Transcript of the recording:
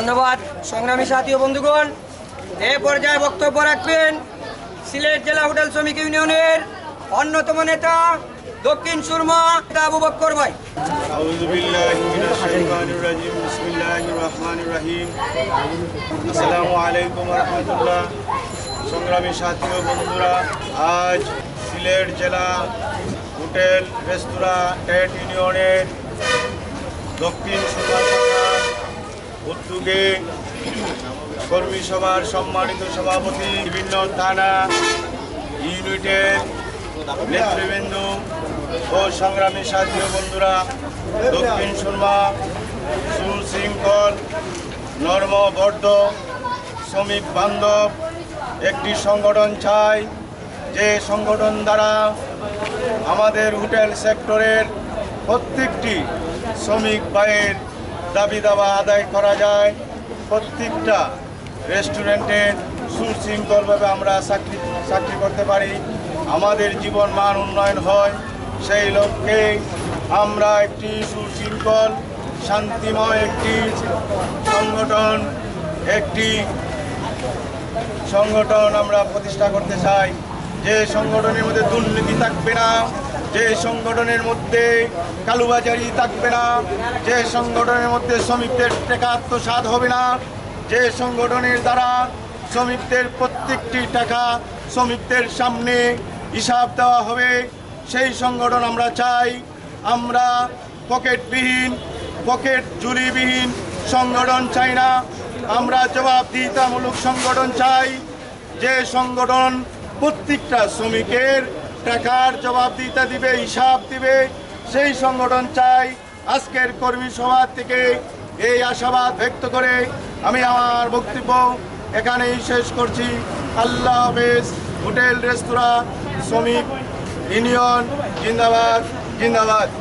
ধন্যবাদ। সংগ্রামী সাথী ও বন্ধুগণ, এ পর্যায়ে বক্তব্য রাখবেন সিলেট জেলা হোটেল শ্রমিক ইউনিয়নের অন্যতম নেতা দক্ষিণ সুরমা আবু বক্কর ভাই। আউযু বিল্লাহি মিনাশ শাইতানির রাজিম। বিসমিল্লাহির রহমানির রহিম। আসসালামু আলাইকুম ওয়া রাহমাতুল্লাহ। সংগ্রামী সাথী ও বন্ধুরা, আজ সিলেট জেলা হোটেল রেস্তোরাঁ ট্রেড ইউনিয়নের দক্ষিণ সুরমা শাখার উদ্যোগে কর্মী সভার সম্মানিত সভাপতি, বিভিন্ন থানা ইউনিটের নেতৃবৃন্দ ও সংগ্রামী সাথী ও বন্ধুরা, দক্ষিণ সুরমা সুশৃঙ্খল নর্মবদ্ধ শ্রমিক বান্ধব একটি সংগঠন চাই, যে সংগঠন দ্বারা আমাদের হোটেল সেক্টরের প্রত্যেকটি শ্রমিক ভাইয়ের দাবি দাবা আদায় করা যায়, প্রত্যেকটা রেস্টুরেন্টের সুশৃঙ্খলভাবে আমরা চাকরি করতে পারি, আমাদের জীবন মান উন্নয়ন হয়। সেই লক্ষ্যে আমরা একটি সুশৃঙ্খল শান্তিময় একটি সংগঠন আমরা প্রতিষ্ঠা করতে চাই, যে সংগঠনের মধ্যে দুর্নীতি থাকবে না, যে সংগঠনের মধ্যে কালোবাজারি থাকবে না, যে সংগঠনের মধ্যে শ্রমিকদের টাকা আত্মসাৎ হবে না, যে সংগঠনের দ্বারা শ্রমিকদের প্রত্যেকটি টাকা শ্রমিকদের সামনে হিসাব দেওয়া হবে, সেই সংগঠন আমরা চাই। আমরা পকেট জুরিবিহীন সংগঠন চাই না, আমরা জবাবদিহিতামূলক সংগঠন চাই, যে সংগঠন প্রত্যেকটা শ্রমিকের টাকার জবাবদিহিতা দিবে, হিসাব দিবে, সেই সংগঠন চাই। আজকের কর্মী সভা থেকে এই আশাবাদ ব্যক্ত করে আমি আমার বক্তব্য এখানেই শেষ করছি। আল্লাহ হাফেজ। হোটেল রেস্তোরাঁ শ্রমিক ইউনিয়ন জিন্দাবাদ, জিন্দাবাদ।